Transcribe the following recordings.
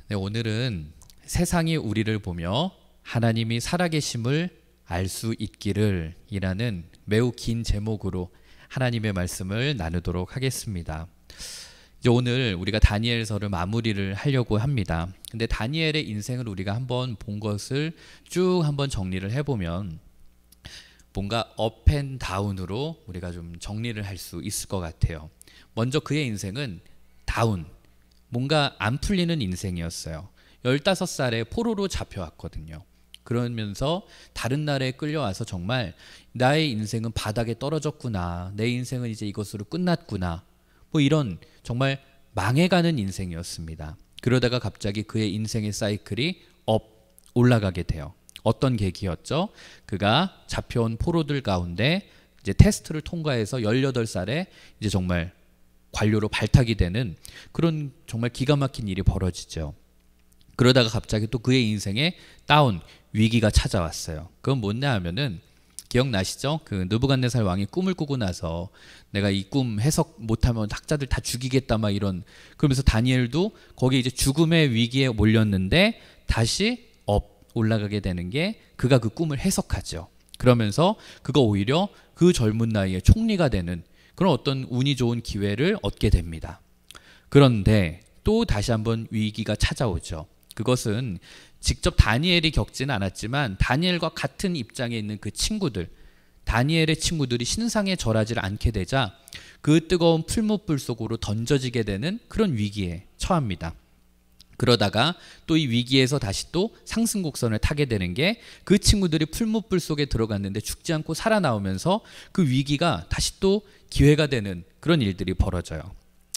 네, 오늘은 세상이 우리를 보며 하나님이 살아계심을 알 수 있기를 이라는 매우 긴 제목으로 하나님의 말씀을 나누도록 하겠습니다. 이제 오늘 우리가 다니엘서를 마무리를 하려고 합니다. 근데 다니엘의 인생을 우리가 한번 본 것을 쭉 한번 정리를 해보면 뭔가 업앤다운으로 우리가 좀 정리를 할 수 있을 것 같아요. 먼저 그의 인생은 다운, 뭔가 안 풀리는 인생이었어요. 15살에 포로로 잡혀왔거든요. 그러면서 다른 나라에 끌려와서 정말 나의 인생은 바닥에 떨어졌구나, 내 인생은 이제 이것으로 끝났구나, 뭐 이런 정말 망해가는 인생이었습니다. 그러다가 갑자기 그의 인생의 사이클이 올라가게 돼요. 어떤 계기였죠? 그가 잡혀온 포로들 가운데 이제 테스트를 통과해서 18살에 이제 정말 관료로 발탁이 되는 그런 정말 기가 막힌 일이 벌어지죠. 그러다가 갑자기 또 그의 인생에 위기가 찾아왔어요. 그건 뭐냐 하면은 기억나시죠? 그 느부갓네살 왕이 꿈을 꾸고 나서 내가 이 꿈 해석 못하면 학자들 다 죽이겠다 막 이런, 그러면서 다니엘도 거기에 이제 죽음의 위기에 몰렸는데 다시 올라가게 되는 게 그가 그 꿈을 해석하죠. 그러면서 그가 오히려 그 젊은 나이에 총리가 되는 그런 어떤 운이 좋은 기회를 얻게 됩니다. 그런데 또 다시 한번 위기가 찾아오죠. 그것은 직접 다니엘이 겪지는 않았지만 다니엘과 같은 입장에 있는 그 친구들, 다니엘의 친구들이 신상에 절하지 않게 되자 그 뜨거운 풀무불 속으로 던져지게 되는 그런 위기에 처합니다. 그러다가 또 이 위기에서 다시 또 상승곡선을 타게 되는 게 그 친구들이 풀무불 속에 들어갔는데 죽지 않고 살아나오면서 그 위기가 다시 또 기회가 되는 그런 일들이 벌어져요.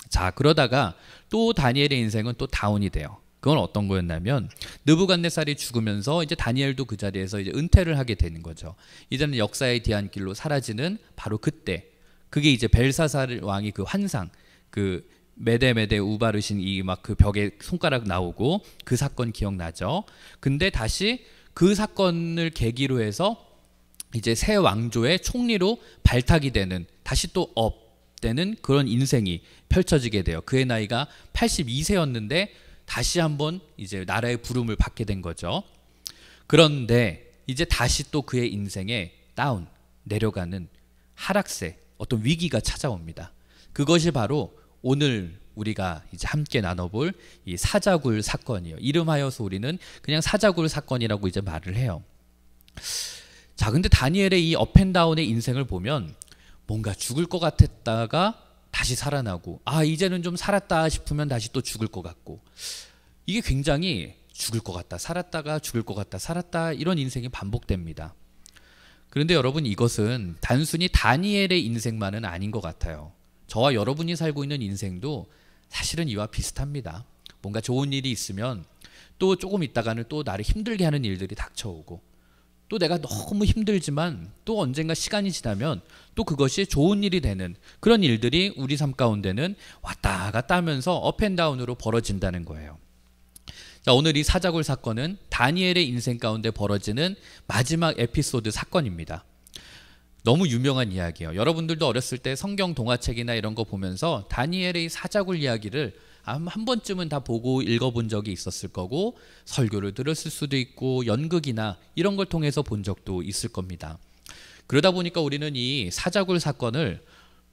자, 그러다가 또 다니엘의 인생은 또 다운이 돼요. 그건 어떤 거였냐면 느부갓네살이 죽으면서 이제 다니엘도 그 자리에서 이제 은퇴를 하게 되는 거죠. 이제는 역사의 뒤안길로 사라지는 바로 그때, 그게 이제 벨사살 왕이 그 환상, 그 메데 우바르신 이 막 그 벽에 손가락 나오고 그 사건 기억나죠? 근데 다시 그 사건을 계기로 해서 이제 새 왕조의 총리로 발탁이 되는, 다시 또 되는 그런 인생이 펼쳐지게 돼요. 그의 나이가 82세였는데 다시 한번 이제 나라의 부름을 받게 된 거죠. 그런데 이제 다시 또 그의 인생에 내려가는 하락세, 어떤 위기가 찾아옵니다. 그것이 바로 오늘 우리가 이제 함께 나눠볼 이 사자굴 사건이에요. 이름하여서 우리는 그냥 사자굴 사건이라고 이제 말을 해요. 자, 근데 다니엘의 이 업앤다운의 인생을 보면 뭔가 죽을 것 같았다가 다시 살아나고, 이제는 좀 살았다 싶으면 다시 또 죽을 것 같고, 이게 굉장히 죽을 것 같다 살았다가 죽을 것 같다 살았다, 이런 인생이 반복됩니다. 그런데 여러분, 이것은 단순히 다니엘의 인생만은 아닌 것 같아요. 저와 여러분이 살고 있는 인생도 사실은 이와 비슷합니다. 뭔가 좋은 일이 있으면 또 조금 있다가는 또 나를 힘들게 하는 일들이 닥쳐오고, 또 내가 너무 힘들지만 또 언젠가 시간이 지나면 또 그것이 좋은 일이 되는 그런 일들이 우리 삶 가운데는 왔다 갔다 하면서 업앤다운으로 벌어진다는 거예요. 자, 오늘 이 사자굴 사건은 다니엘의 인생 가운데 벌어지는 마지막 에피소드 사건입니다. 너무 유명한 이야기예요. 여러분들도 어렸을 때 성경 동화책이나 이런 거 보면서 다니엘의 사자굴 이야기를 한 번쯤은 다 보고 읽어본 적이 있었을 거고, 설교를 들었을 수도 있고, 연극이나 이런 걸 통해서 본 적도 있을 겁니다. 그러다 보니까 우리는 이 사자굴 사건을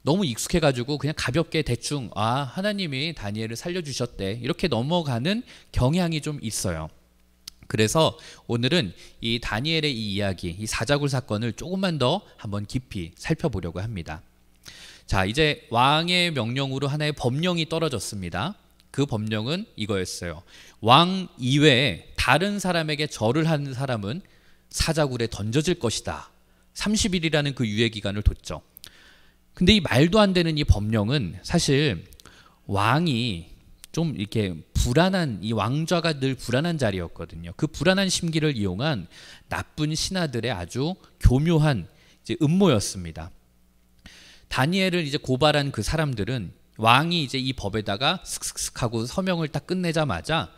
너무 익숙해가지고 그냥 가볍게 대충 하나님이 다니엘을 살려주셨대, 이렇게 넘어가는 경향이 좀 있어요. 그래서 오늘은 이 다니엘의 이 이야기, 이 사자굴 사건을 조금만 더 한번 깊이 살펴보려고 합니다. 자, 이제 왕의 명령으로 하나의 법령이 떨어졌습니다. 그 법령은 이거였어요. 왕 이외에 다른 사람에게 절을 하는 사람은 사자굴에 던져질 것이다. 30일이라는 그 유예 기간을 뒀죠. 근데 이 말도 안 되는 이 법령은 사실 왕이 좀 이렇게 불안한, 이 왕좌가 늘 불안한 자리였거든요. 그 불안한 심기를 이용한 나쁜 신하들의 아주 교묘한 이제 음모였습니다. 다니엘을 이제 고발한 그 사람들은 왕이 이제 이 법에다가 슥슥슥 하고 서명을 딱 끝내자마자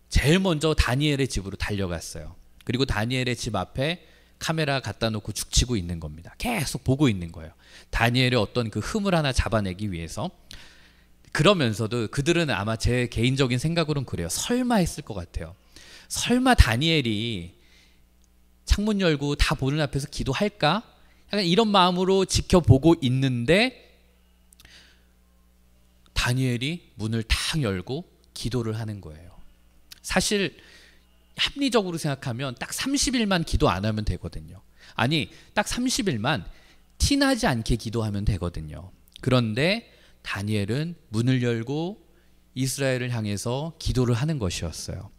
제일 먼저 다니엘의 집으로 달려갔어요. 그리고 다니엘의 집 앞에 카메라 갖다 놓고 죽치고 있는 겁니다. 계속 보고 있는 거예요. 다니엘의 어떤 그 흠을 하나 잡아내기 위해서. 그러면서도 그들은 아마 제 개인적인 생각으로는 그래요. 설마 했을 것 같아요. 설마 다니엘이 창문 열고 다 보는 앞에서 기도할까? 약간 이런 마음으로 지켜보고 있는데 다니엘이 문을 탁 열고 기도를 하는 거예요. 사실 합리적으로 생각하면 딱 30일만 기도 안 하면 되거든요. 아니, 딱 30일만 티나지 않게 기도하면 되거든요. 그런데 다니엘은 문을 열고 이스라엘을 향해서 기도를 하는 것이었어요.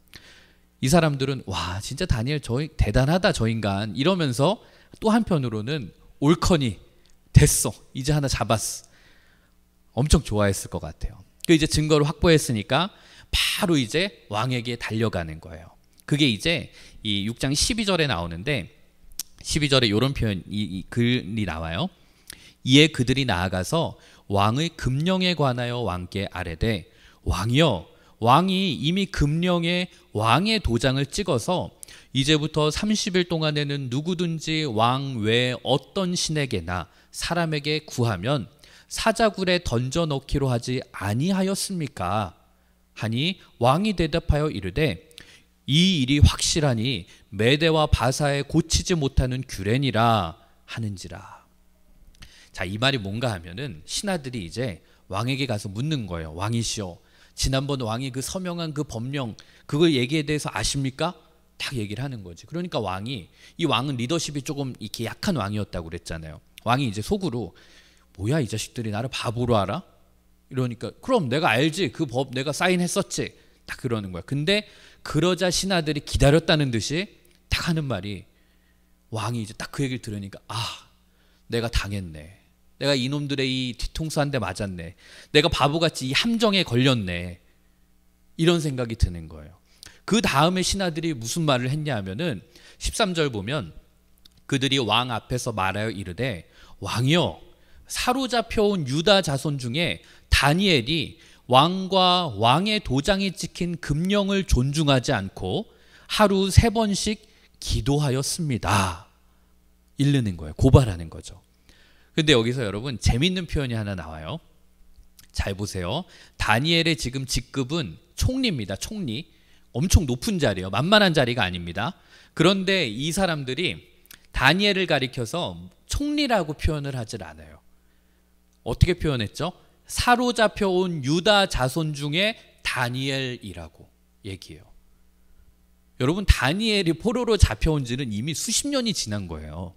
이 사람들은 와, 진짜 다니엘 대단하다 저 인간 이러면서 또 한편으로는 옳거니 됐어, 이제 하나 잡았어, 엄청 좋아했을 것 같아요. 그 이제 증거를 확보했으니까 바로 이제 왕에게 달려가는 거예요. 그게 이제 이 6장 12절에 나오는데 12절에 이런 이 글이 나와요. 이에 그들이 나아가서 왕의 금령에 관하여 왕께 아뢰되 왕이여, 왕이 이미 금령에 왕의 도장을 찍어서 이제부터 30일 동안에는 누구든지 왕 외에 어떤 신에게나 사람에게 구하면 사자굴에 던져 넣기로 하지 아니하였습니까? 하니 왕이 대답하여 이르되 이 일이 확실하니 메대와 바사에 고치지 못하는 규례니라 하는지라. 자, 이 말이 뭔가 하면은 신하들이 이제 왕에게 가서 묻는 거예요. 왕이시여, 지난번 왕이 그 서명한 그 법령 그걸 얘기에 대해서 아십니까? 딱 얘기를 하는 거지. 그러니까 이 왕은 리더십이 조금 이렇게 약한 왕이었다고 그랬잖아요. 왕이 이제 속으로 뭐야, 이 자식들이 나를 바보로 알아? 이러니까 그럼 내가 알지, 그 법 내가 사인했었지, 딱 그러는 거야. 근데 그러자 신하들이 기다렸다는 듯이 딱 하는 말이, 왕이 이제 딱 그 얘기를 들으니까 아, 내가 당했네, 내가 이놈들의 이 뒤통수 한 대 맞았네, 내가 바보같이 이 함정에 걸렸네, 이런 생각이 드는 거예요. 그 다음에 신하들이 무슨 말을 했냐 하면은 13절 보면 그들이 왕 앞에서 말하여 이르되 왕이여, 사로잡혀온 유다 자손 중에 다니엘이 왕과 왕의 도장이 찍힌 금령을 존중하지 않고 하루 3번씩 기도하였습니다. 이르는 거예요. 고발하는 거죠. 근데 여기서 여러분 재밌는 표현이 하나 나와요. 잘 보세요. 다니엘의 지금 직급은 총리입니다. 총리. 엄청 높은 자리예요. 만만한 자리가 아닙니다. 그런데 이 사람들이 다니엘을 가리켜서 총리라고 표현을 하질 않아요. 어떻게 표현했죠? 사로잡혀온 유다 자손 중에 다니엘이라고 얘기해요. 여러분, 다니엘이 포로로 잡혀온 지는 이미 수십 년이 지난 거예요.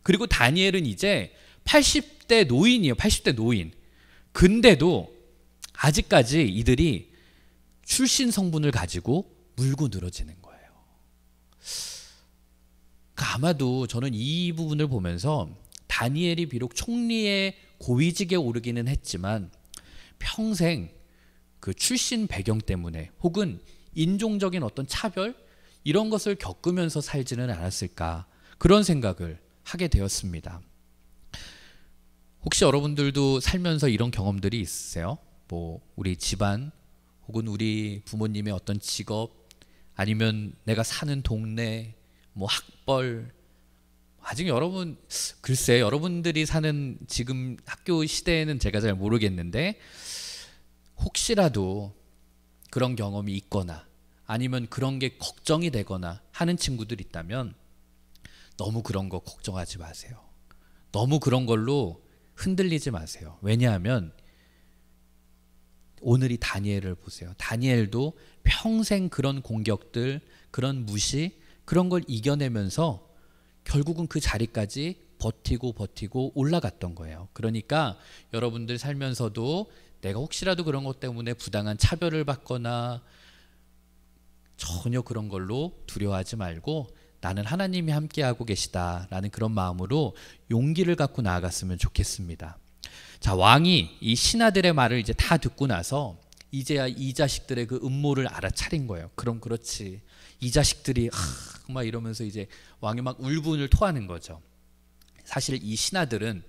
그리고 다니엘은 이제 80대 노인이에요. 80대 노인. 근데도 아직까지 이들이 출신 성분을 가지고 물고 늘어지는 거예요. 그러니까 아마도 저는 이 부분을 보면서 다니엘이 비록 총리의 고위직에 오르기는 했지만 평생 그 출신 배경 때문에 혹은 인종적인 어떤 차별 이런 것을 겪으면서 살지는 않았을까, 그런 생각을 하게 되었습니다. 혹시 여러분들도 살면서 이런 경험들이 있으세요? 뭐 우리 집안 혹은 우리 부모님의 어떤 직업, 아니면 내가 사는 동네, 뭐 학벌, 아직 여러분, 글쎄 여러분들이 사는 지금 학교 시대에는 제가 잘 모르겠는데 혹시라도 그런 경험이 있거나 아니면 그런 게 걱정이 되거나 하는 친구들 있다면 너무 그런 거 걱정하지 마세요. 너무 그런 걸로 흔들리지 마세요. 왜냐하면 오늘 이 다니엘을 보세요. 다니엘도 평생 그런 공격들, 그런 무시, 그런 걸 이겨내면서 결국은 그 자리까지 버티고 올라갔던 거예요. 그러니까 여러분들 살면서도 내가 혹시라도 그런 것 때문에 부당한 차별을 받거나 전혀 그런 걸로 두려워하지 말고 나는 하나님이 함께하고 계시다라는 그런 마음으로 용기를 갖고 나아갔으면 좋겠습니다. 자, 왕이 이 신하들의 말을 이제 다 듣고 나서 이제야 이 자식들의 그 음모를 알아차린 거예요. 그럼 그렇지, 이 자식들이 막 이러면서 이제 왕이 막 울분을 토하는 거죠. 사실 이 신하들은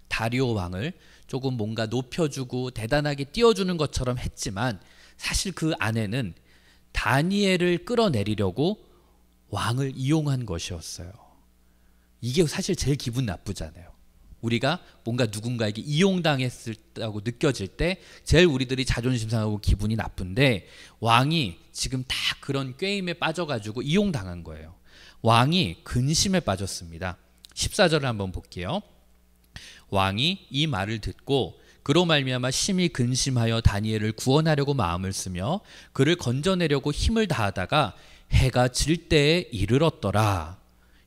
다리오 왕을 조금 뭔가 높여주고 대단하게 띄워주는 것처럼 했지만 사실 그 안에는 다니엘을 끌어내리려고 왕을 이용한 것이었어요. 이게 사실 제일 기분 나쁘잖아요. 우리가 뭔가 누군가에게 이용당했다고 느껴질 때 제일 우리들이 자존심 상하고 기분이 나쁜데, 왕이 지금 다 그런 꾀임에 빠져가지고 이용당한 거예요. 왕이 근심에 빠졌습니다. 14절을 한번 볼게요. 왕이 이 말을 듣고 그로 말미암아 심히 근심하여 다니엘을 구원하려고 마음을 쓰며 그를 건져내려고 힘을 다하다가 해가 질 때에 이르렀더라.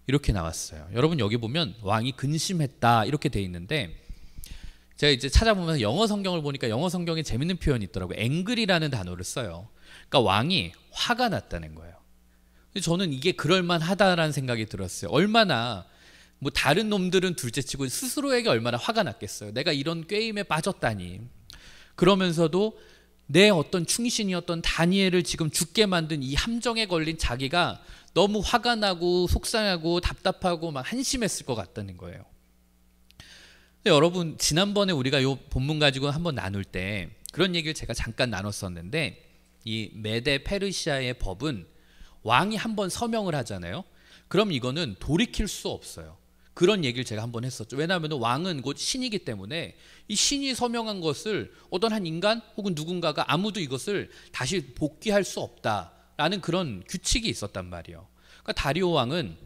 이렇게 나왔어요. 여러분 여기 보면 왕이 근심했다 이렇게 돼 있는데, 제가 이제 찾아보면서 영어 성경을 보니까 영어 성경에 재밌는 표현이 있더라고요. 앵글이라는 단어를 써요. 그러니까 왕이 화가 났다는 거예요. 저는 이게 그럴만하다라는 생각이 들었어요. 얼마나 뭐 다른 놈들은 둘째치고 스스로에게 얼마나 화가 났겠어요. 내가 이런 꾀임에 빠졌다니. 그러면서도 내 어떤 충신이었던 다니엘을 지금 죽게 만든 이 함정에 걸린 자기가 너무 화가 나고 속상하고 답답하고 막 한심했을 것 같다는 거예요. 근데 여러분 지난번에 우리가 이 본문 가지고 한번 나눌 때 그런 얘기를 제가 잠깐 나눴었는데, 이 메데 페르시아의 법은 왕이 한번 서명을 하잖아요. 그럼 이거는 돌이킬 수 없어요. 그런 얘기를 제가 한번 했었죠. 왜냐하면 왕은 곧 신이기 때문에 이 신이 서명한 것을 어떤 한 인간 혹은 누군가가 아무도 이것을 다시 복귀할 수 없다라는 그런 규칙이 있었단 말이에요. 그러니까 다리오 왕은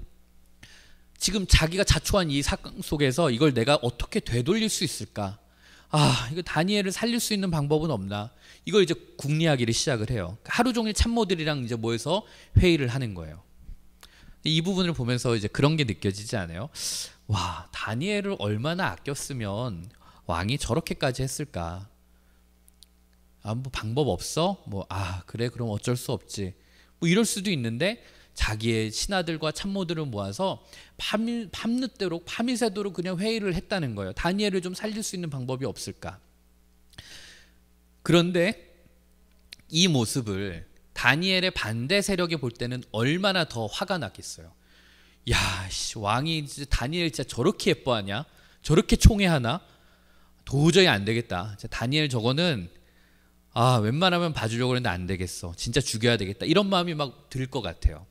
지금 자기가 자초한 이 사건 속에서 이걸 내가 어떻게 되돌릴 수 있을까? 이거 다니엘을 살릴 수 있는 방법은 없나? 이걸 이제 궁리하기를 시작을 해요. 하루 종일 참모들이랑 이제 모여서 회의를 하는 거예요. 이 부분을 보면서 이제 그런 게 느껴지지 않아요? 와, 다니엘을 얼마나 아꼈으면 왕이 저렇게까지 했을까? 뭐 방법 없어? 그래, 그럼 어쩔 수 없지. 뭐 이럴 수도 있는데 자기의 신하들과 참모들을 모아서 밤늦도록 밤이 새도록 그냥 회의를 했다는 거예요. 다니엘을 좀 살릴 수 있는 방법이 없을까? 그런데 이 모습을 다니엘의 반대 세력이 볼 때는 얼마나 더 화가 났겠어요. 야, 왕이 다니엘 진짜 저렇게 예뻐하냐? 저렇게 총애하나? 도저히 안 되겠다. 다니엘 저거는 웬만하면 봐주려고 했는데 안 되겠어. 진짜 죽여야 되겠다. 이런 마음이 막 들 것 같아요.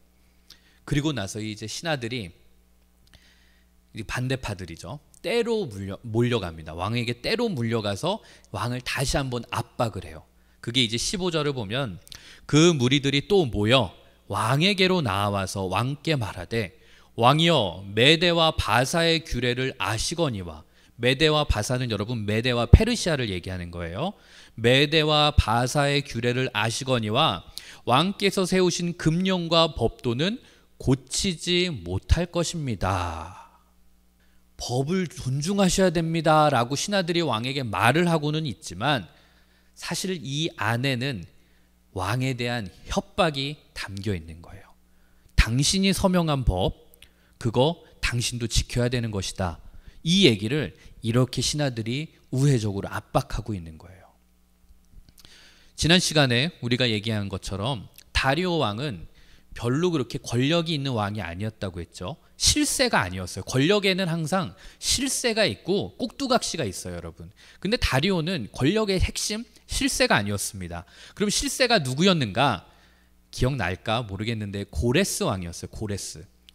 그리고 나서 이제 신하들이, 반대파들이죠, 때로 몰려갑니다. 왕에게 때로 몰려가서 왕을 다시 한번 압박을 해요. 그게 이제 15절을 보면 그 무리들이 또 모여 왕에게로 나와서 왕께 말하되, 왕이여 메대와 바사의 규례를 아시거니와. 메대와 바사는 여러분 메대와 페르시아를 얘기하는 거예요. 메대와 바사의 규례를 아시거니와 왕께서 세우신 금령과 법도는 고치지 못할 것입니다. 법을 존중하셔야 됩니다 라고 신하들이 왕에게 말을 하고는 있지만 사실 이 안에는 왕에 대한 협박이 담겨 있는 거예요. 당신이 서명한 법, 그거 당신도 지켜야 되는 것이다. 이 얘기를 이렇게 신하들이 우회적으로 압박하고 있는 거예요. 지난 시간에 우리가 얘기한 것처럼 다리오 왕은 별로 그렇게 권력이 있는 왕이 아니었다고 했죠. 실세가 아니었어요. 권력에는 항상 실세가 있고 꼭두각시가 있어요, 여러분. 근데 다리오는 권력의 핵심 실세가 아니었습니다. 그럼 실세가 누구였는가? 기억날까 모르겠는데 고레스 왕이었어요.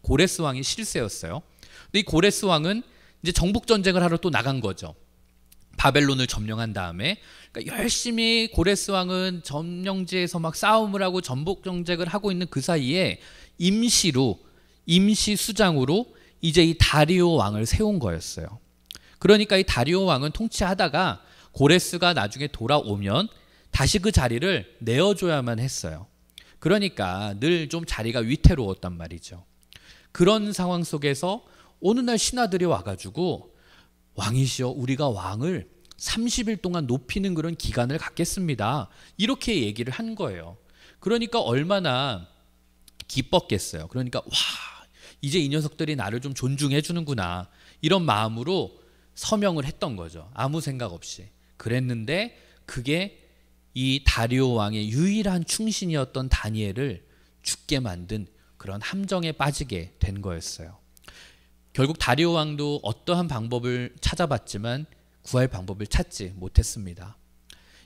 고레스 왕이 실세였어요. 근데 이 고레스 왕은 이제 정복 전쟁을 하러 또 나간 거죠. 바벨론을 점령한 다음에, 그러니까 열심히 고레스 왕은 점령지에서 막 싸움을 하고 전복 정책을 하고 있는 그 사이에 임시 수장으로 이제 이 다리오 왕을 세운 거였어요. 그러니까 이 다리오 왕은 통치하다가 고레스가 나중에 돌아오면 다시 그 자리를 내어줘야만 했어요. 그러니까 늘 좀 자리가 위태로웠단 말이죠. 그런 상황 속에서 어느 날 신하들이 와가지고, 왕이시여, 우리가 왕을 30일 동안 높이는 그런 기간을 갖겠습니다. 이렇게 얘기를 한 거예요. 그러니까 얼마나 기뻤겠어요. 그러니까 이제 이 녀석들이 나를 좀 존중해 주는구나, 이런 마음으로 서명을 했던 거죠. 아무 생각 없이. 그랬는데 그게 이 다리오 왕의 유일한 충신이었던 다니엘을 죽게 만든 그런 함정에 빠지게 된 거였어요. 결국 다리오 왕도 어떠한 방법을 찾아봤지만 구할 방법을 찾지 못했습니다.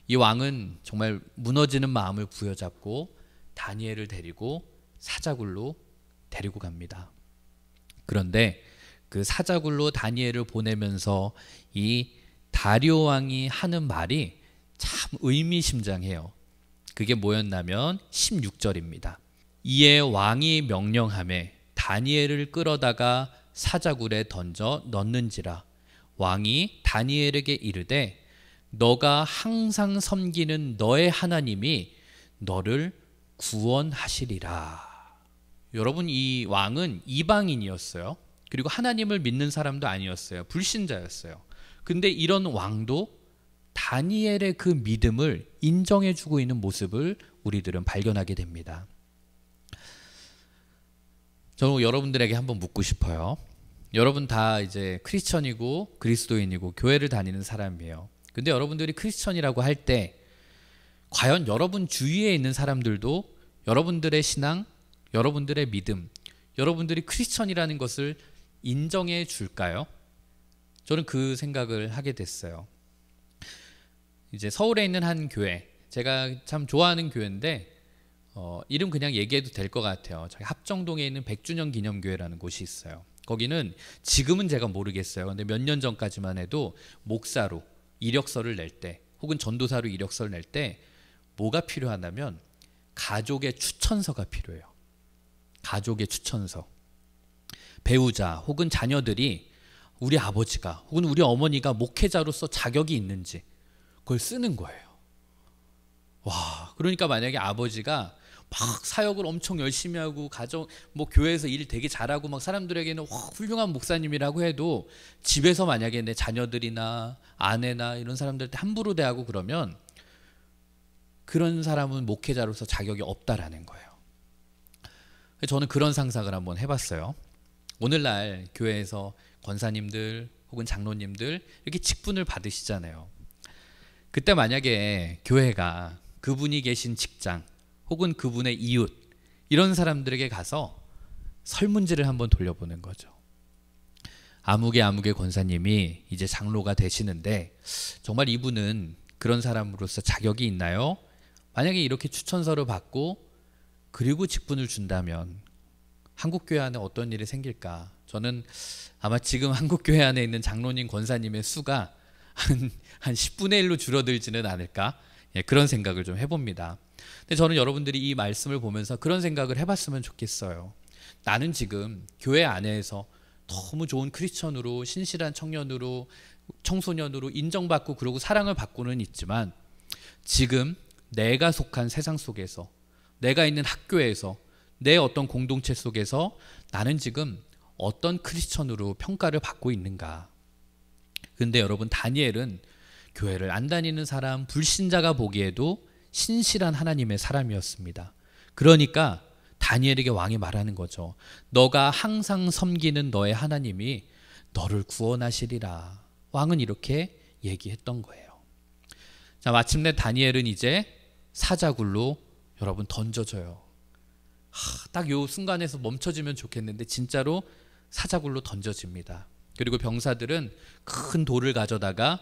이 왕은 정말 무너지는 마음을 부여잡고 다니엘을 데리고 사자굴로 데리고 갑니다. 그런데 그 사자굴로 다니엘을 보내면서 이 다리오 왕이 하는 말이 참 의미심장해요. 그게 뭐였냐면 16절입니다. 이에 왕이 명령하매 다니엘을 끌어다가 사자굴에 던져 넣는지라. 왕이 다니엘에게 이르되 너가 항상 섬기는 너의 하나님이 너를 구원하시리라. 여러분, 이 왕은 이방인이었어요. 그리고 하나님을 믿는 사람도 아니었어요. 불신자였어요. 근데 이런 왕도 다니엘의 그 믿음을 인정해주고 있는 모습을 우리들은 발견하게 됩니다. 저는 여러분들에게 한번 묻고 싶어요. 여러분 다 이제 크리스천이고 그리스도인이고 교회를 다니는 사람이에요. 근데 여러분들이 크리스천이라고 할 때 과연 여러분 주위에 있는 사람들도 여러분들의 신앙, 여러분들의 믿음, 여러분들이 크리스천이라는 것을 인정해 줄까요? 저는 그 생각을 하게 됐어요. 이제 서울에 있는 한 교회, 제가 참 좋아하는 교회인데 이름 그냥 얘기해도 될 것 같아요. 저희 합정동에 있는 100주년 기념교회라는 곳이 있어요. 거기는 지금은 제가 모르겠어요. 근데 몇 년 전까지만 해도 목사로 이력서를 낼 때 혹은 전도사로 이력서를 낼 때 뭐가 필요하냐면 가족의 추천서가 필요해요. 가족의 추천서. 배우자 혹은 자녀들이 우리 아버지가 혹은 우리 어머니가 목회자로서 자격이 있는지 그걸 쓰는 거예요. 와, 그러니까 만약에 아버지가 막 사역을 엄청 열심히 하고 가정 교회에서 일 되게 잘하고 막 사람들에게는 훌륭한 목사님이라고 해도 집에서 만약에 내 자녀들이나 아내나 이런 사람들한테 함부로 대하고 그러면 그런 사람은 목회자로서 자격이 없다라는 거예요. 저는 그런 상상을 한번 해봤어요. 오늘날 교회에서 권사님들 혹은 장로님들 이렇게 직분을 받으시잖아요. 그때 만약에 교회가 그분이 계신 직장 혹은 그분의 이웃 이런 사람들에게 가서 설문지를 한번 돌려보는 거죠. 아무개 권사님이 이제 장로가 되시는데 정말 이분은 그런 사람으로서 자격이 있나요? 만약에 이렇게 추천서를 받고 그리고 직분을 준다면 한국교회 안에 어떤 일이 생길까? 저는 아마 지금 한국교회 안에 있는 장로님 권사님의 수가 한 10분의 1로 줄어들지는 않을까? 그런 생각을 좀 해봅니다. 근데 저는 여러분들이 이 말씀을 보면서 그런 생각을 해봤으면 좋겠어요. 나는 지금 교회 안에서 너무 좋은 크리스천으로 신실한 청소년으로 인정받고 그러고 사랑을 받고는 있지만 지금 내가 속한 세상 속에서 내가 있는 학교에서 내 어떤 공동체 속에서 나는 지금 어떤 크리스천으로 평가를 받고 있는가. 근데 여러분 다니엘은 교회를 안 다니는 사람, 불신자가 보기에도 신실한 하나님의 사람이었습니다. 그러니까 다니엘에게 왕이 말하는 거죠. 너가 항상 섬기는 너의 하나님이 너를 구원하시리라. 왕은 이렇게 얘기했던 거예요. 자, 마침내 다니엘은 이제 사자굴로 여러분 던져져요. 딱 요 순간에서 멈춰지면 좋겠는데 진짜로 사자굴로 던져집니다. 그리고 병사들은 큰 돌을 가져다가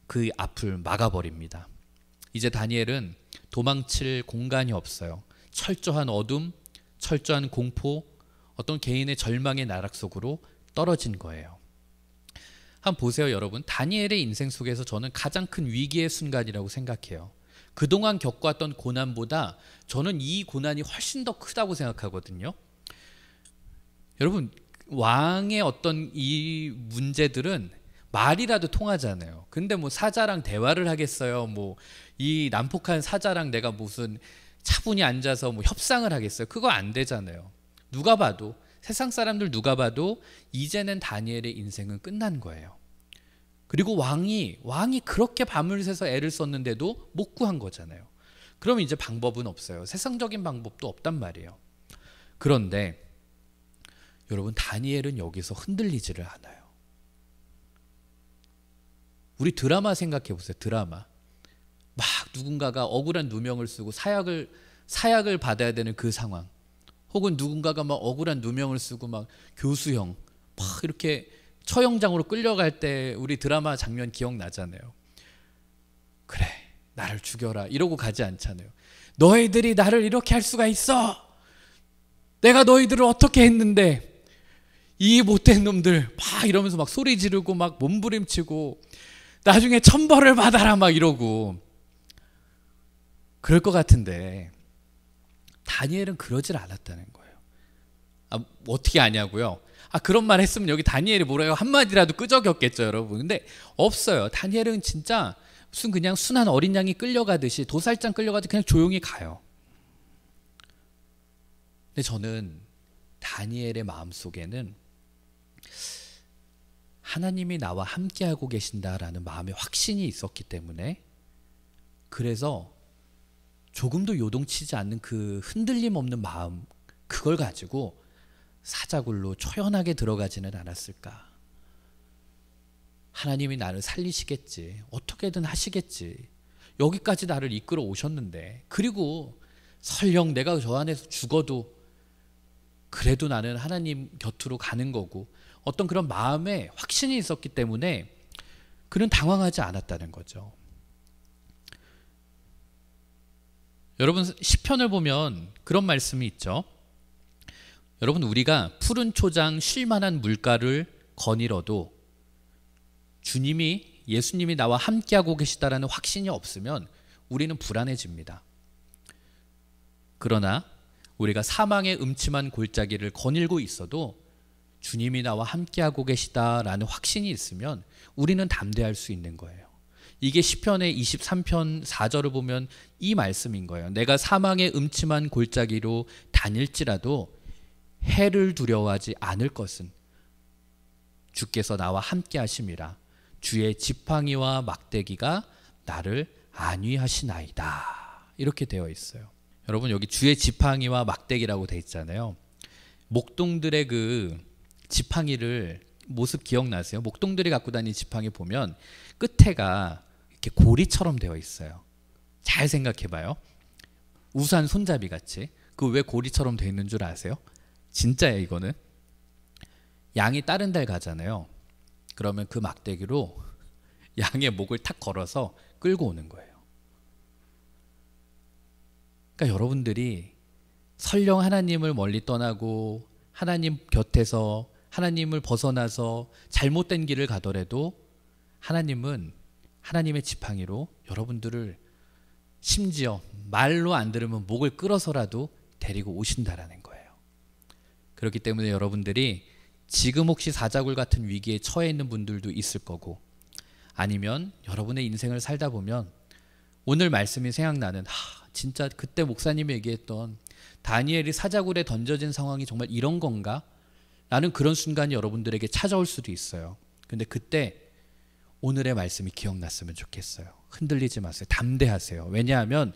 그 앞을 막아버립니다. 이제 다니엘은 도망칠 공간이 없어요. 철저한 어둠, 철저한 공포, 어떤 개인의 절망의 나락 속으로 떨어진 거예요. 한번 보세요, 여러분. 다니엘의 인생 속에서 저는 가장 큰 위기의 순간이라고 생각해요. 그동안 겪어왔던 고난보다 저는 이 고난이 훨씬 더 크다고 생각하거든요. 여러분, 왕의 어떤 이 문제들은 말이라도 통하잖아요. 근데 사자랑 대화를 하겠어요? 이 난폭한 사자랑 내가 무슨 차분히 앉아서 협상을 하겠어요? 그거 안 되잖아요. 누가 봐도, 세상 사람들 누가 봐도 이제는 다니엘의 인생은 끝난 거예요. 그리고 왕이 그렇게 밤을 새서 애를 썼는데도 못 구한 거잖아요. 그럼 이제 방법은 없어요. 세상적인 방법도 없단 말이에요. 그런데 여러분, 다니엘은 여기서 흔들리지를 않아요. 우리 드라마 생각해 보세요. 드라마. 막 누군가가 억울한 누명을 쓰고 사약을 받아야 되는 그 상황. 혹은 누군가가 막 억울한 누명을 쓰고 막 교수형 막 이렇게 처형장으로 끌려갈 때 우리 드라마 장면 기억나잖아요. 그래, 나를 죽여라 이러고 가지 않잖아요. 너희들이 나를 이렇게 할 수가 있어? 내가 너희들을 어떻게 했는데? 이 못된 놈들 막 이러면서 막 소리 지르고 막 몸부림치고 나중에 천벌을 받아라 막 이러고 그럴 것 같은데 다니엘은 그러질 않았다는 거예요. 어떻게 아냐고요? 그런 말 했으면 여기 다니엘이 뭐라고 한마디라도 끄적였겠죠, 여러분. 근데 없어요. 다니엘은 진짜 무슨 그냥 순한 어린 양이 끌려가듯이 도살장 끌려가듯이 그냥 조용히 가요. 근데 저는 다니엘의 마음속에는 하나님이 나와 함께하고 계신다라는 마음의 확신이 있었기 때문에 그래서 조금도 요동치지 않는 그 흔들림 없는 마음, 그걸 가지고 사자굴로 초연하게 들어가지는 않았을까. 하나님이 나를 살리시겠지, 어떻게든 하시겠지, 여기까지 나를 이끌어 오셨는데, 그리고 설령 내가 저 안에서 죽어도 그래도 나는 하나님 곁으로 가는 거고, 어떤 그런 마음에 확신이 있었기 때문에 그는 당황하지 않았다는 거죠. 여러분, 시편을 보면 그런 말씀이 있죠. 여러분, 우리가 푸른 초장 쉴만한 물가를 거닐어도 주님이, 예수님이 나와 함께하고 계시다라는 확신이 없으면 우리는 불안해집니다. 그러나 우리가 사망의 음침한 골짜기를 거닐고 있어도 주님이 나와 함께하고 계시다라는 확신이 있으면 우리는 담대할 수 있는 거예요. 이게 시편의 23편 4절을 보면 이 말씀인 거예요. 내가 사망의 음침한 골짜기로 다닐지라도 해를 두려워하지 않을 것은 주께서 나와 함께 하심이라. 주의 지팡이와 막대기가 나를 안위하시나이다. 이렇게 되어 있어요. 여러분, 여기 주의 지팡이와 막대기라고 되어 있잖아요. 목동들의 그 지팡이를 모습 기억나세요? 목동들이 갖고 다니는 지팡이 보면 끝에가 이렇게 고리처럼 되어 있어요. 잘 생각해 봐요. 우산 손잡이 같이. 그 왜 고리처럼 되어 있는 줄 아세요? 진짜예요, 이거는. 양이 다른 데 가잖아요. 그러면 그 막대기로 양의 목을 탁 걸어서 끌고 오는 거예요. 그러니까 여러분들이 설령 하나님을 멀리 떠나고 하나님 곁에서 하나님을 벗어나서 잘못된 길을 가더라도 하나님은 하나님의 지팡이로 여러분들을 심지어 말로 안 들으면 목을 끌어서라도 데리고 오신다라는 거예요. 그렇기 때문에 여러분들이 지금 혹시 사자굴 같은 위기에 처해 있는 분들도 있을 거고, 아니면 여러분의 인생을 살다 보면 오늘 말씀이 생각나는, 진짜 그때 목사님이 얘기했던 다니엘이 사자굴에 던져진 상황이 정말 이런 건가? 라는 그런 순간이 여러분들에게 찾아올 수도 있어요. 근데 그때 오늘의 말씀이 기억났으면 좋겠어요. 흔들리지 마세요. 담대하세요. 왜냐하면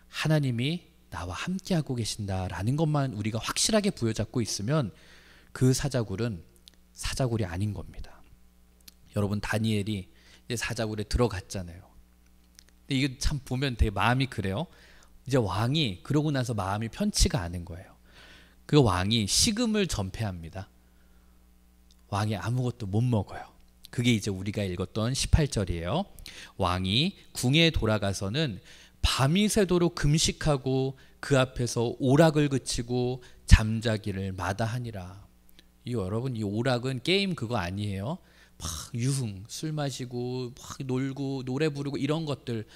하나님이 나와 함께하고 계신다라는 것만 우리가 확실하게 부여잡고 있으면 그 사자굴은 사자굴이 아닌 겁니다. 여러분, 다니엘이 이제 사자굴에 들어갔잖아요. 근데 이게 참 보면 되게 마음이 그래요. 이제 왕이 그러고 나서 마음이 편치가 않은 거예요. 그 왕이 식음을 전폐합니다. 왕이 아무것도 못 먹어요. 그게 이제 우리가 읽었던 18절이에요. 왕이 궁에 돌아가서는 밤이 새도록 금식하고 그 앞에서 오락을 그치고 잠자기를 마다하니라. 여러분, 이 오락은 게임 그거 아니에요. 막 유흥, 술 마시고 막 놀고 노래 부르고 이런 것들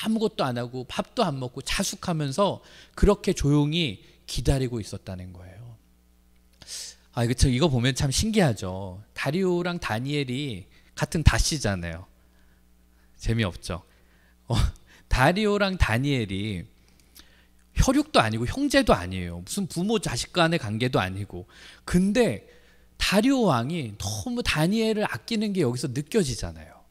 아무것도 안 하고 밥도 안 먹고 자숙하면서 그렇게 조용히 기다리고 있었다는 거예요. 그쵸. 이거 보면 참 신기하죠. 다리오랑 다니엘이 같은 다시잖아요. 재미없죠. 다리오랑 다니엘이 혈육도 아니고 형제도 아니에요. 무슨 부모 자식 간의 관계도 아니고. 근데 다리오 왕이 너무 다니엘을 아끼는 게 여기서 느껴지잖아요.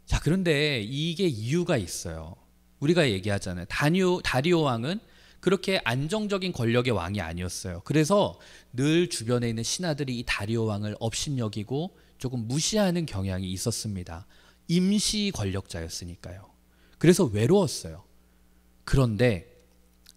자, 그런데 이게 이유가 있어요. 우리가 얘기하잖아요. 다리오 왕은 그렇게 안정적인 권력의 왕이 아니었어요. 그래서 늘 주변에 있는 신하들이 이 다리오 왕을 업신여기고 조금 무시하는 경향이 있었습니다. 임시 권력자였으니까요. 그래서 외로웠어요. 그런데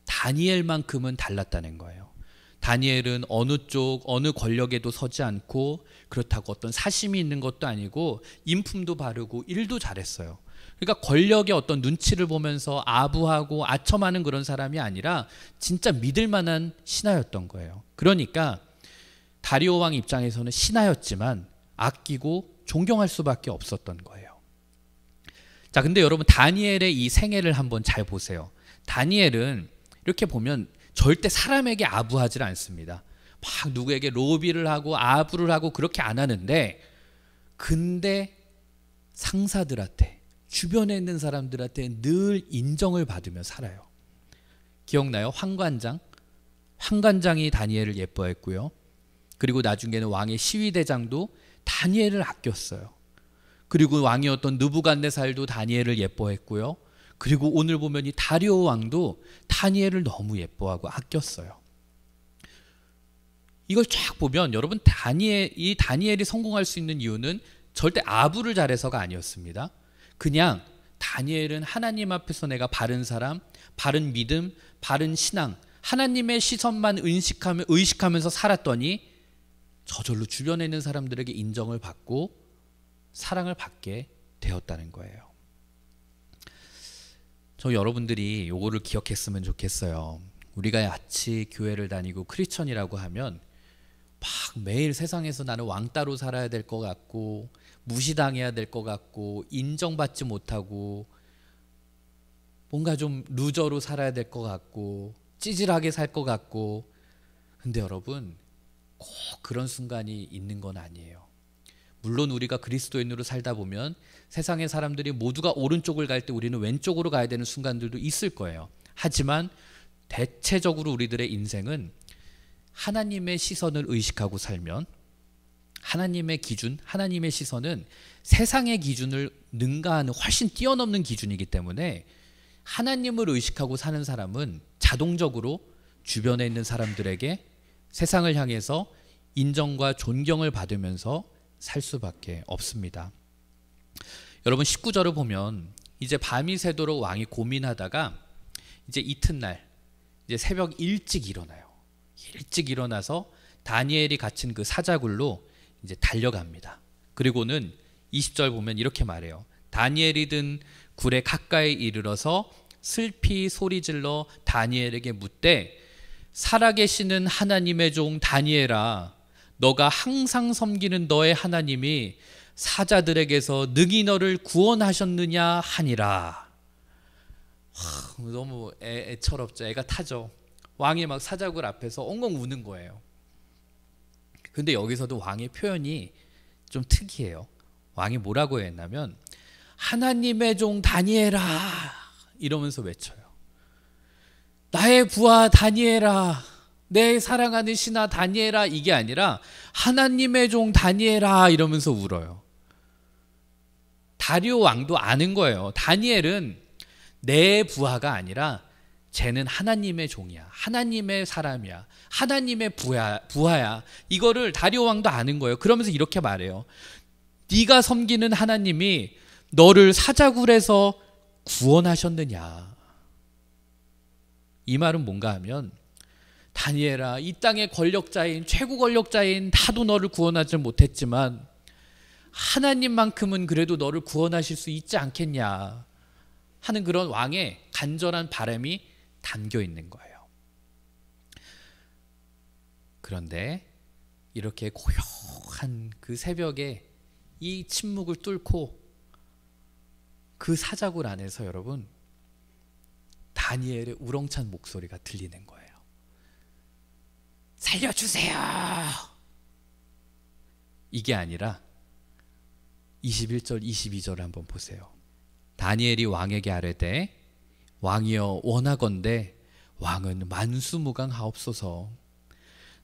다니엘만큼은 달랐다는 거예요. 다니엘은 어느 쪽, 어느 권력에도 서지 않고, 그렇다고 어떤 사심이 있는 것도 아니고 인품도 바르고 일도 잘했어요. 그러니까 권력의 어떤 눈치를 보면서 아부하고 아첨하는 그런 사람이 아니라 진짜 믿을 만한 신하였던 거예요. 그러니까 다리오 왕 입장에서는 신하였지만 아끼고 존경할 수밖에 없었던 거예요. 자, 근데 여러분 다니엘의 이 생애를 한번 잘 보세요. 다니엘은 이렇게 보면 절대 사람에게 아부하지 않습니다. 막 누구에게 로비를 하고 아부를 하고 그렇게 안 하는데, 근데 상사들한테, 주변에 있는 사람들한테 늘 인정을 받으며 살아요. 기억나요? 황관장이 다니엘을 예뻐했고요. 그리고 나중에는 왕의 시위대장도 다니엘을 아꼈어요. 그리고 왕이었던 느부갓네살도 다니엘을 예뻐했고요. 그리고 오늘 보면 이 다리오 왕도 다니엘을 너무 예뻐하고 아꼈어요. 이걸 쫙 보면 여러분 이 다니엘이 성공할 수 있는 이유는 절대 아부를 잘해서가 아니었습니다. 그냥 다니엘은 하나님 앞에서 내가 바른 사람, 바른 믿음, 바른 신앙, 하나님의 시선만 의식하면서 살았더니 저절로 주변에 있는 사람들에게 인정을 받고 사랑을 받게 되었다는 거예요. 저 여러분들이 요거를 기억했으면 좋겠어요. 우리가 같이 교회를 다니고 크리스천이라고 하면 막 매일 세상에서 나는 왕따로 살아야 될 것 같고, 무시당해야 될 것 같고, 인정받지 못하고, 뭔가 좀 루저로 살아야 될 것 같고, 찌질하게 살 것 같고. 근데 여러분 꼭 그런 순간이 있는 건 아니에요. 물론 우리가 그리스도인으로 살다 보면 세상의 사람들이 모두가 오른쪽을 갈 때 우리는 왼쪽으로 가야 되는 순간들도 있을 거예요. 하지만 대체적으로 우리들의 인생은 하나님의 시선을 의식하고 살면, 하나님의 기준, 하나님의 시선은 세상의 기준을 능가하는 훨씬 뛰어넘는 기준이기 때문에 하나님을 의식하고 사는 사람은 자동적으로 주변에 있는 사람들에게 세상을 향해서 인정과 존경을 받으면서 살 수밖에 없습니다. 여러분 19절을 보면 이제 밤이 새도록 왕이 고민하다가 이제 이튿날 이제 새벽 일찍 일어나요. 일찍 일어나서 다니엘이 갇힌 그 사자굴로 이제 달려갑니다. 그리고는 20절 보면 이렇게 말해요. 다니엘이 든 굴에 가까이 이르러서 슬피 소리질러 다니엘에게 묻되, 살아계시는 하나님의 종 다니엘아, 너가 항상 섬기는 너의 하나님이 사자들에게서 능히 너를 구원하셨느냐 하니라. 너무 애처롭죠. 애가 타죠. 왕이 막 사자굴 앞에서 엉엉 우는 거예요. 근데 여기서도 왕의 표현이 좀 특이해요. 왕이 뭐라고 했냐면 하나님의 종 다니엘아 이러면서 외쳐요. 나의 부하 다니엘아, 내 사랑하는 신하 다니엘아, 이게 아니라 하나님의 종 다니엘아 이러면서 울어요. 다리오 왕도 아는 거예요. 다니엘은 내 부하가 아니라 쟤는 하나님의 종이야, 하나님의 사람이야, 하나님의 부하야. 이거를 다리오 왕도 아는 거예요. 그러면서 이렇게 말해요. 네가 섬기는 하나님이 너를 사자굴에서 구원하셨느냐. 이 말은 뭔가 하면, 다니엘아, 이 땅의 권력자인, 최고 권력자인 나도 너를 구원하지 못했지만 하나님만큼은 그래도 너를 구원하실 수 있지 않겠냐 하는 그런 왕의 간절한 바람이 담겨 있는 거예요. 그런데 이렇게 고요한 그 새벽에 이 침묵을 뚫고 그 사자굴 안에서 여러분 다니엘의 우렁찬 목소리가 들리는 거예요. 살려주세요. 이게 아니라 21절 22절을 한번 보세요. 다니엘이 왕에게 아뢰되, 왕이여 원하건대 왕은 만수무강하옵소서.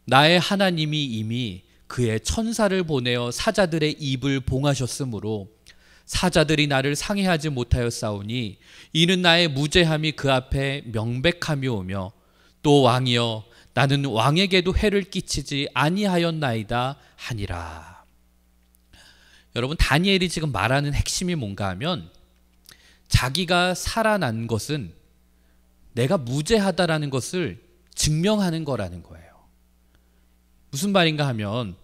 나의 하나님이 이미 그의 천사를 보내어 사자들의 입을 봉하셨으므로 사자들이 나를 상해하지 못하였사오니 이는 나의 무죄함이 그 앞에 명백함이오며, 또 왕이여 나는 왕에게도 해를 끼치지 아니하였나이다 하니라. 여러분 다니엘이 지금 말하는 핵심이 뭔가 하면, 자기가 살아난 것은 내가 무죄하다라는 것을 증명하는 거라는 거예요. 무슨 말인가 하면,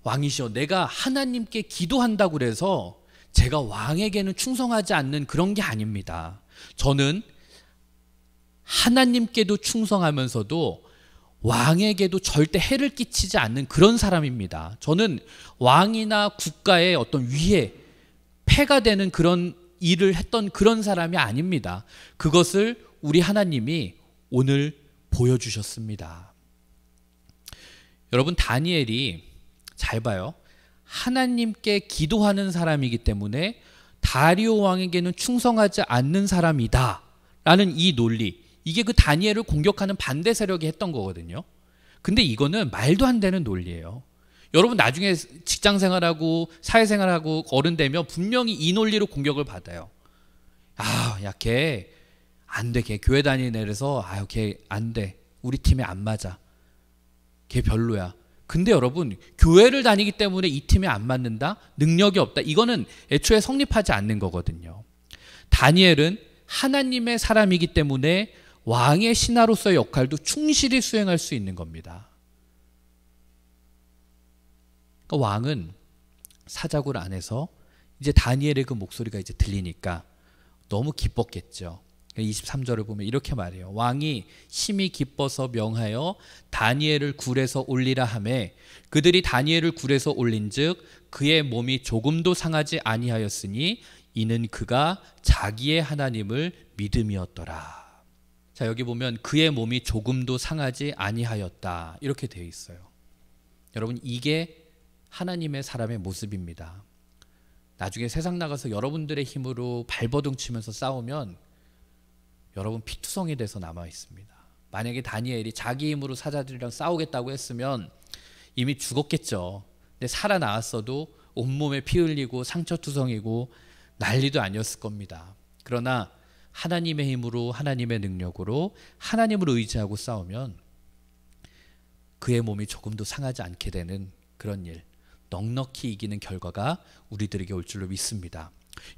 왕이시여 내가 하나님께 기도한다고 그래서 제가 왕에게는 충성하지 않는 그런 게 아닙니다. 저는 하나님께도 충성하면서도 왕에게도 절대 해를 끼치지 않는 그런 사람입니다. 저는 왕이나 국가의 어떤 위해 폐가 되는 그런 일을 했던 그런 사람이 아닙니다. 그것을 우리 하나님이 오늘 보여주셨습니다. 여러분, 다니엘이 잘 봐요. 하나님께 기도하는 사람이기 때문에 다리오 왕에게는 충성하지 않는 사람이다 라는 이 논리, 이게 그 다니엘을 공격하는 반대 세력이 했던 거거든요. 근데 이거는 말도 안 되는 논리예요. 여러분 나중에 직장생활하고 사회생활하고 어른 되면 분명히 이 논리로 공격을 받아요. 야, 걔 안 돼. 걔 교회 다니는 애라서 걔 안 돼. 우리 팀에 안 맞아. 걔 별로야. 근데 여러분, 교회를 다니기 때문에 이 팀에 안 맞는다? 능력이 없다? 이거는 애초에 성립하지 않는 거거든요. 다니엘은 하나님의 사람이기 때문에 왕의 신하로서의 역할도 충실히 수행할 수 있는 겁니다. 그러니까 왕은 사자굴 안에서 이제 다니엘의 그 목소리가 이제 들리니까 너무 기뻤겠죠. 23절을 보면 이렇게 말해요. 왕이 심히 기뻐서 명하여 다니엘을 굴에서 올리라 하매 그들이 다니엘을 굴에서 올린즉 그의 몸이 조금도 상하지 아니하였으니 이는 그가 자기의 하나님을 믿음이었더라. 자, 여기 보면 그의 몸이 조금도 상하지 아니하였다 이렇게 되어 있어요. 여러분, 이게 하나님의 사람의 모습입니다. 나중에 세상 나가서 여러분들의 힘으로 발버둥 치면서 싸우면 여러분 피투성이 돼서 남아 있습니다. 만약에 다니엘이 자기 힘으로 사자들이랑 싸우겠다고 했으면 이미 죽었겠죠. 근데 살아나왔어도 온몸에 피 흘리고 상처투성이고 난리도 아니었을 겁니다. 그러나 하나님의 힘으로, 하나님의 능력으로, 하나님을 의지하고 싸우면 그의 몸이 조금도 상하지 않게 되는 그런 일, 넉넉히 이기는 결과가 우리들에게 올 줄로 믿습니다.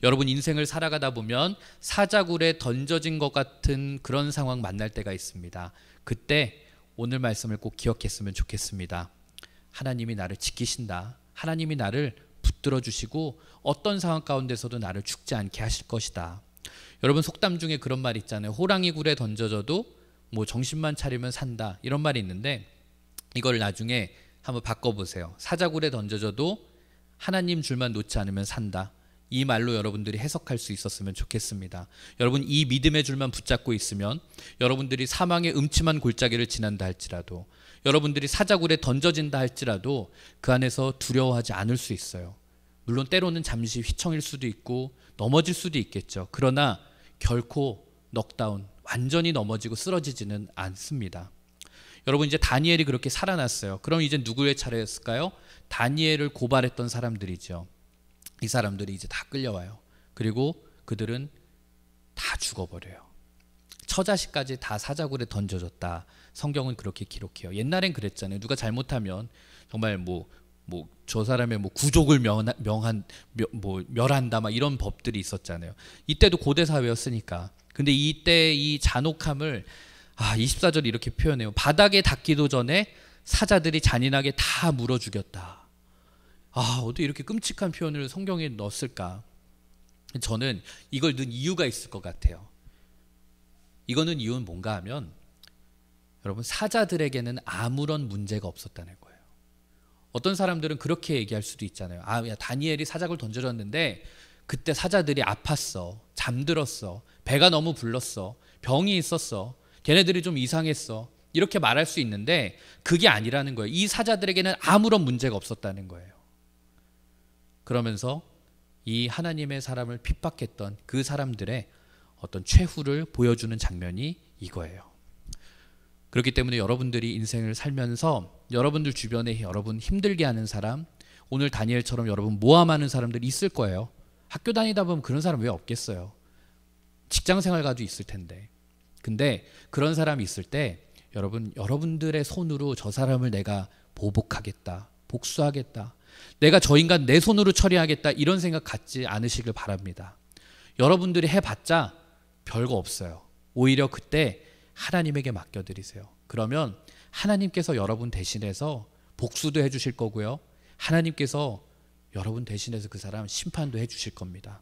여러분, 인생을 살아가다 보면 사자굴에 던져진 것 같은 그런 상황 만날 때가 있습니다. 그때 오늘 말씀을 꼭 기억했으면 좋겠습니다. 하나님이 나를 지키신다. 하나님이 나를 붙들어 주시고 어떤 상황 가운데서도 나를 죽지 않게 하실 것이다. 여러분, 속담 중에 그런 말 있잖아요. 호랑이 굴에 던져져도 뭐 정신만 차리면 산다, 이런 말이 있는데 이걸 나중에 한번 바꿔보세요. 사자굴에 던져져도 하나님 줄만 놓지 않으면 산다. 이 말로 여러분들이 해석할 수 있었으면 좋겠습니다. 여러분, 이 믿음의 줄만 붙잡고 있으면 여러분들이 사망의 음침한 골짜기를 지난다 할지라도, 여러분들이 사자굴에 던져진다 할지라도 그 안에서 두려워하지 않을 수 있어요. 물론 때로는 잠시 휘청일 수도 있고 넘어질 수도 있겠죠. 그러나 결코 넉다운, 완전히 넘어지고 쓰러지지는 않습니다. 여러분, 이제 다니엘이 그렇게 살아났어요. 그럼 이제 누구의 차례였을까요? 다니엘을 고발했던 사람들이죠. 이 사람들이 이제 다 끌려와요. 그리고 그들은 다 죽어버려요. 처자식까지 다 사자굴에 던져졌다. 성경은 그렇게 기록해요. 옛날엔 그랬잖아요. 누가 잘못하면 정말 저 사람의 구족을 멸한다, 막 이런 법들이 있었잖아요. 이때도 고대 사회였으니까. 근데 이때 이 잔혹함을 24절 이렇게 표현해요. 바닥에 닿기도 전에 사자들이 잔인하게 다 물어 죽였다. 어떻게 이렇게 끔찍한 표현을 성경에 넣었을까? 저는 이걸 넣은 이유가 있을 것 같아요. 이거는 이유는 뭔가 하면, 여러분, 사자들에게는 아무런 문제가 없었다는 거예요. 어떤 사람들은 그렇게 얘기할 수도 있잖아요. 야, 다니엘이 사자굴 던져졌는데 그때 사자들이 아팠어, 잠들었어, 배가 너무 불렀어, 병이 있었어, 걔네들이 좀 이상했어, 이렇게 말할 수 있는데 그게 아니라는 거예요. 이 사자들에게는 아무런 문제가 없었다는 거예요. 그러면서 이 하나님의 사람을 핍박했던 그 사람들의 어떤 최후를 보여주는 장면이 이거예요. 그렇기 때문에 여러분들이 인생을 살면서 여러분들 주변에 여러분 힘들게 하는 사람, 오늘 다니엘처럼 여러분 모함하는 사람들이 있을 거예요. 학교 다니다 보면 그런 사람 왜 없겠어요? 직장생활 가도 있을 텐데. 근데 그런 사람이 있을 때 여러분들의 손으로 저 사람을 내가 보복하겠다, 복수하겠다, 내가 저 인간 내 손으로 처리하겠다, 이런 생각 갖지 않으시길 바랍니다. 여러분들이 해봤자 별거 없어요. 오히려 그때 하나님에게 맡겨드리세요. 그러면 하나님께서 여러분 대신해서 복수도 해주실 거고요, 하나님께서 여러분 대신해서 그 사람 심판도 해주실 겁니다.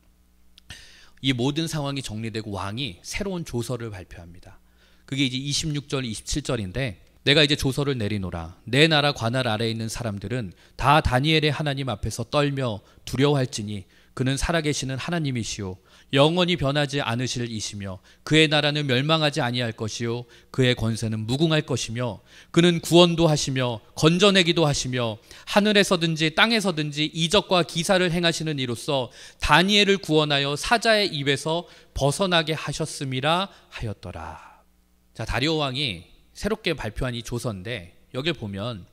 이 모든 상황이 정리되고 왕이 새로운 조서를 발표합니다. 그게 이제 26절, 27절인데 내가 이제 조서를 내리노라. 내 나라 관할 아래에 있는 사람들은 다 다니엘의 하나님 앞에서 떨며 두려워할지니 그는 살아계시는 하나님이시오 영원히 변하지 않으실 이시며 그의 나라는 멸망하지 아니할 것이요 그의 권세는 무궁할 것이며 그는 구원도 하시며 건져내기도 하시며 하늘에서든지 땅에서든지 이적과 기사를 행하시는 이로써 다니엘을 구원하여 사자의 입에서 벗어나게 하셨음이라 하였더라. 자, 다리오 왕이 새롭게 발표한 이 조서인데 여기를 보면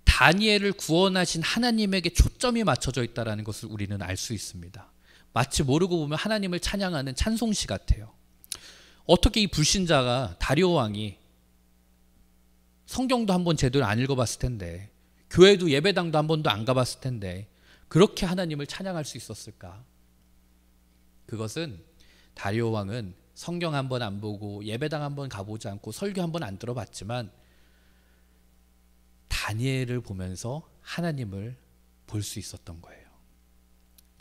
다니엘을 구원하신 하나님에게 초점이 맞춰져 있다는 것을 우리는 알 수 있습니다. 마치 모르고 보면 하나님을 찬양하는 찬송시 같아요. 어떻게 이 불신자가 다리오 왕이 성경도 한번 제대로 안 읽어봤을 텐데 교회도 예배당도 한 번도 안 가봤을 텐데 그렇게 하나님을 찬양할 수 있었을까? 그것은 다리오 왕은 성경 한 번 안 보고 예배당 한 번 가보지 않고 설교 한 번 안 들어봤지만 다니엘을 보면서 하나님을 볼 수 있었던 거예요.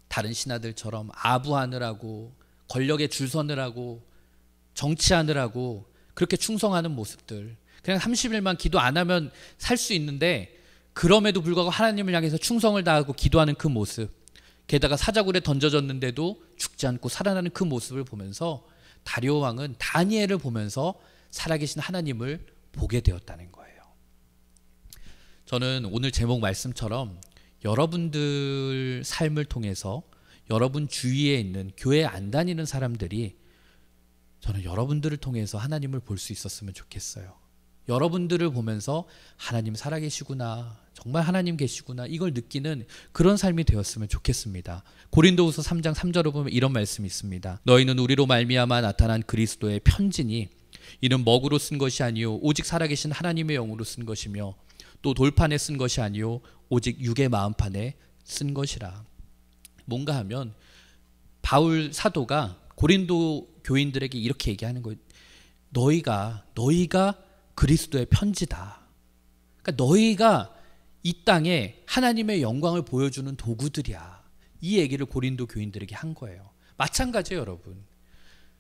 다른 신하들처럼 아부하느라고 권력에 줄 서느라고 정치하느라고 그렇게 충성하는 모습들, 그냥 30일만 기도 안 하면 살 수 있는데 그럼에도 불구하고 하나님을 향해서 충성을 다하고 기도하는 그 모습, 게다가 사자굴에 던져졌는데도 죽지 않고 살아나는 그 모습을 보면서 다리오 왕은 다니엘을 보면서 살아계신 하나님을 보게 되었다는 거예요. 저는 오늘 제목 말씀처럼 여러분들 삶을 통해서 여러분 주위에 있는 교회 안 다니는 사람들이 저는 여러분들을 통해서 하나님을 볼 수 있었으면 좋겠어요. 여러분들을 보면서 하나님 살아계시구나, 정말 하나님 계시구나, 이걸 느끼는 그런 삶이 되었으면 좋겠습니다. 고린도후서 3장 3절을 보면 이런 말씀이 있습니다. 너희는 우리로 말미암아 나타난 그리스도의 편지니 이는 먹으로 쓴 것이 아니요 오직 살아계신 하나님의 영으로 쓴 것이며 또 돌판에 쓴 것이 아니요 오직 육의 마음판에 쓴 것이라. 뭔가 하면 바울 사도가 고린도 교인들에게 이렇게 얘기하는 거예요. 너희가 그리스도의 편지다. 그러니까 너희가 이 땅에 하나님의 영광을 보여주는 도구들이야. 이 얘기를 고린도 교인들에게 한 거예요. 마찬가지예요, 여러분.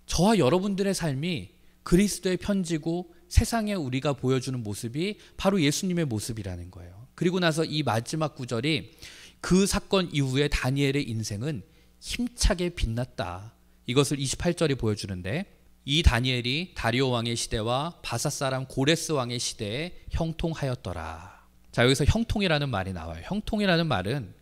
저와 여러분들의 삶이 그리스도의 편지고 세상에 우리가 보여주는 모습이 바로 예수님의 모습이라는 거예요. 그리고 나서 이 마지막 구절이 그 사건 이후에 다니엘의 인생은 힘차게 빛났다. 이것을 28절이 보여주는데 이 다니엘이 다리오 왕의 시대와 바사 사람 고레스 왕의 시대에 형통하였더라. 자, 여기서 형통이라는 말이 나와요. 형통이라는 말은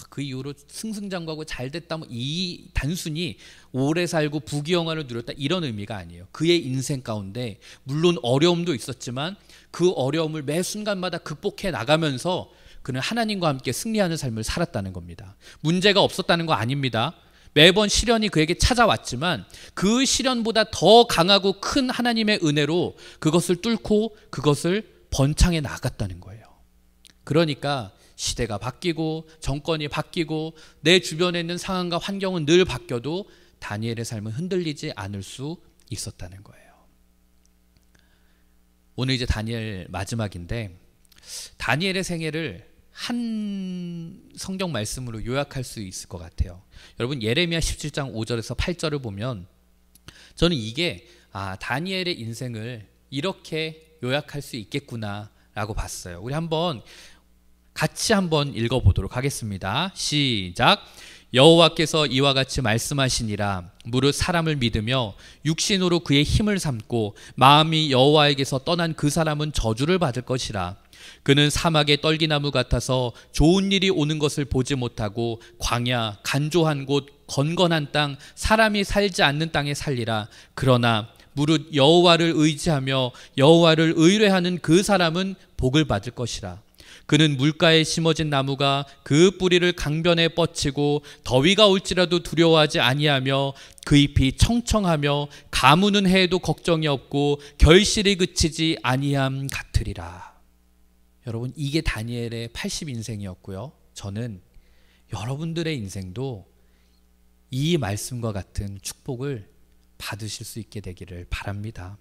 그 이후로 승승장구하고 잘됐다, 이 단순히 오래 살고 부귀영화를 누렸다 이런 의미가 아니에요. 그의 인생 가운데 물론 어려움도 있었지만 그 어려움을 매 순간마다 극복해 나가면서 그는 하나님과 함께 승리하는 삶을 살았다는 겁니다. 문제가 없었다는 거 아닙니다. 매번 시련이 그에게 찾아왔지만 그 시련보다 더 강하고 큰 하나님의 은혜로 그것을 뚫고 그것을 번창해 나갔다는 거예요. 그러니까 시대가 바뀌고 정권이 바뀌고 내 주변에 있는 상황과 환경은 늘 바뀌어도 다니엘의 삶은 흔들리지 않을 수 있었다는 거예요. 오늘 이제 다니엘 마지막인데 다니엘의 생애를 한 성경 말씀으로 요약할 수 있을 것 같아요. 여러분 예레미야 17장 5절에서 8절을 보면 저는 이게 다니엘의 인생을 이렇게 요약할 수 있겠구나 라고 봤어요. 우리 같이 한번 읽어보도록 하겠습니다. 시작. 여호와께서 이와 같이 말씀하시니라. 무릇 사람을 믿으며 육신으로 그의 힘을 삼고 마음이 여호와에게서 떠난 그 사람은 저주를 받을 것이라. 그는 사막의 떨기나무 같아서 좋은 일이 오는 것을 보지 못하고 광야, 간조한 곳, 건건한 땅, 사람이 살지 않는 땅에 살리라. 그러나 무릇 여호와를 의지하며 여호와를 의뢰하는 그 사람은 복을 받을 것이라. 그는 물가에 심어진 나무가 그 뿌리를 강변에 뻗치고 더위가 올지라도 두려워하지 아니하며 그 잎이 청청하며 가무는 해에도 걱정이 없고 결실이 그치지 아니함 같으리라. 여러분 이게 다니엘의 80인생이었고요. 저는 여러분들의 인생도 이 말씀과 같은 축복을 받으실 수 있게 되기를 바랍니다.